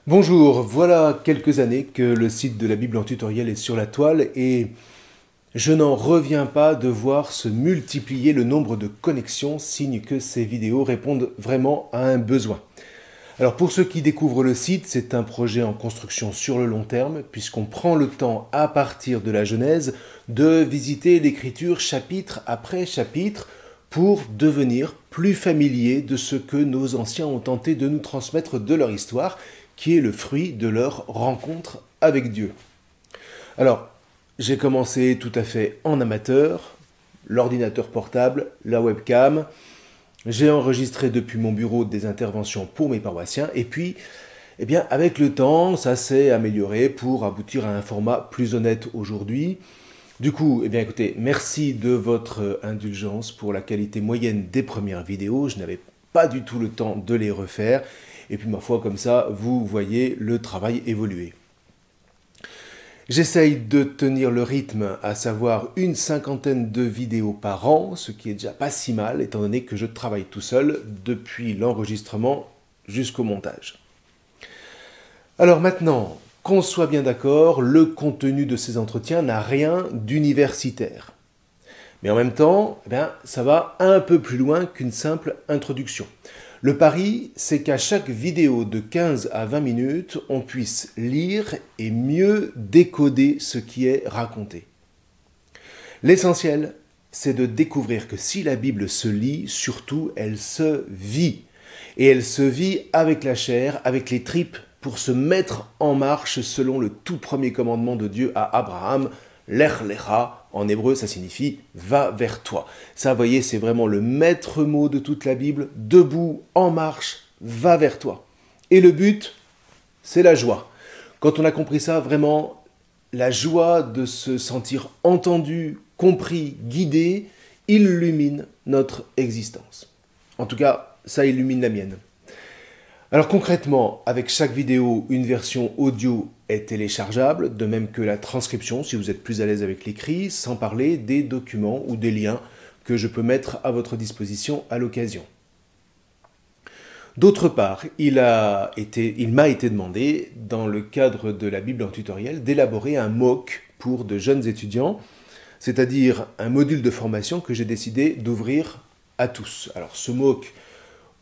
Bonjour, voilà quelques années que le site de la Bible en tutoriel est sur la toile et je n'en reviens pas de voir se multiplier le nombre de connexions, signe que ces vidéos répondent vraiment à un besoin. Alors pour ceux qui découvrent le site, c'est un projet en construction sur le long terme, puisqu'on prend le temps à partir de la Genèse de visiter l'écriture chapitre après chapitre pour devenir plus familier de ce que nos anciens ont tenté de nous transmettre de leur histoire, qui est le fruit de leur rencontre avec Dieu. Alors, j'ai commencé tout à fait en amateur, l'ordinateur portable, la webcam, j'ai enregistré depuis mon bureau des interventions pour mes paroissiens, et puis, avec le temps, ça s'est amélioré pour aboutir à un format plus honnête aujourd'hui. Du coup, écoutez, merci de votre indulgence pour la qualité moyenne des premières vidéos. Je n'avais pas du tout le temps de les refaire. Et puis, ma foi, comme ça, vous voyez le travail évoluer. J'essaye de tenir le rythme, à savoir une cinquantaine de vidéos par an, ce qui est déjà pas si mal, étant donné que je travaille tout seul depuis l'enregistrement jusqu'au montage. Alors maintenant, qu'on soit bien d'accord, le contenu de ces entretiens n'a rien d'universitaire. Mais en même temps, ça va un peu plus loin qu'une simple introduction. Le pari, c'est qu'à chaque vidéo de 15 à 20 minutes, on puisse lire et mieux décoder ce qui est raconté. L'essentiel, c'est de découvrir que si la Bible se lit, surtout, elle se vit. Et elle se vit avec la chair, avec les tripes, pour se mettre en marche selon le tout premier commandement de Dieu à Abraham, Lech lecha, en hébreu ça signifie va vers toi. Ça, vous voyez, c'est vraiment le maître mot de toute la Bible, debout, en marche, va vers toi. Et le but, c'est la joie. Quand on a compris ça, vraiment, la joie de se sentir entendu, compris, guidé, illumine notre existence. En tout cas, ça illumine la mienne. Alors concrètement, avec chaque vidéo, une version audio est téléchargeable, de même que la transcription si vous êtes plus à l'aise avec l'écrit, sans parler des documents ou des liens que je peux mettre à votre disposition à l'occasion. D'autre part, il m'a été demandé, dans le cadre de la Bible en tutoriel, d'élaborer un MOOC pour de jeunes étudiants, c'est-à-dire un module de formation que j'ai décidé d'ouvrir à tous. Alors ce MOOC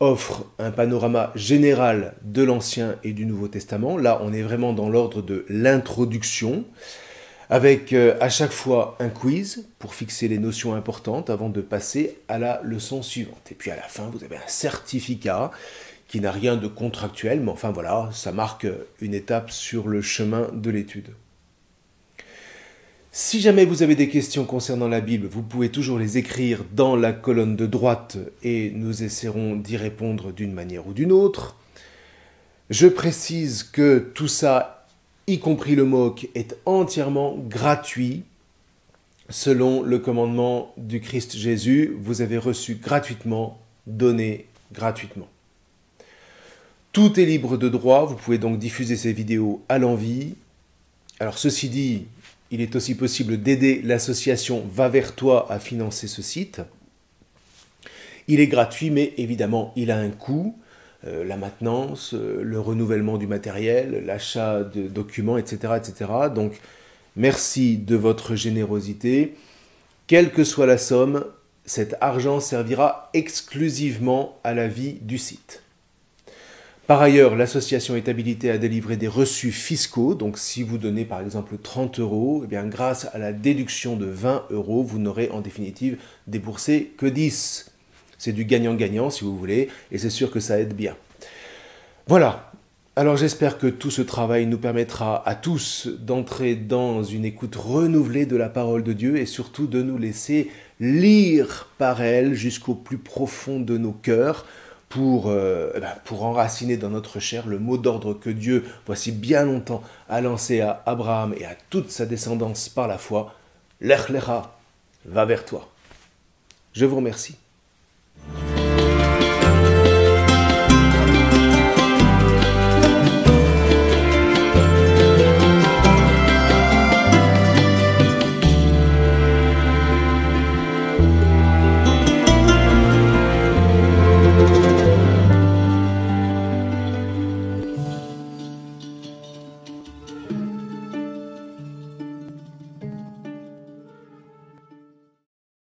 offre un panorama général de l'Ancien et du Nouveau Testament. Là, on est vraiment dans l'ordre de l'introduction, avec à chaque fois un quiz pour fixer les notions importantes avant de passer à la leçon suivante. Et puis à la fin, vous avez un certificat qui n'a rien de contractuel, mais enfin voilà, ça marque une étape sur le chemin de l'étude. Si jamais vous avez des questions concernant la Bible, vous pouvez toujours les écrire dans la colonne de droite et nous essaierons d'y répondre d'une manière ou d'une autre. Je précise que tout ça, y compris le MOOC, est entièrement gratuit. Selon le commandement du Christ Jésus, vous avez reçu gratuitement, donné gratuitement. Tout est libre de droit, vous pouvez donc diffuser ces vidéos à l'envi. Alors ceci dit, il est aussi possible d'aider l'association Va vers toi à financer ce site. Il est gratuit, mais évidemment, il a un coût. La maintenance, le renouvellement du matériel, l'achat de documents, etc., etc. Donc, merci de votre générosité. Quelle que soit la somme, cet argent servira exclusivement à la vie du site. Par ailleurs, l'association est habilitée à délivrer des reçus fiscaux. Donc, si vous donnez par exemple 30 €, grâce à la déduction de 20 €, vous n'aurez en définitive déboursé que 10. C'est du gagnant-gagnant si vous voulez, et c'est sûr que ça aide bien. Voilà. Alors j'espère que tout ce travail nous permettra à tous d'entrer dans une écoute renouvelée de la parole de Dieu et surtout de nous laisser lire par elle jusqu'au plus profond de nos cœurs, pour enraciner dans notre chair le mot d'ordre que Dieu, voici bien longtemps, a lancé à Abraham et à toute sa descendance par la foi, Lech lecha, va vers toi. Je vous remercie.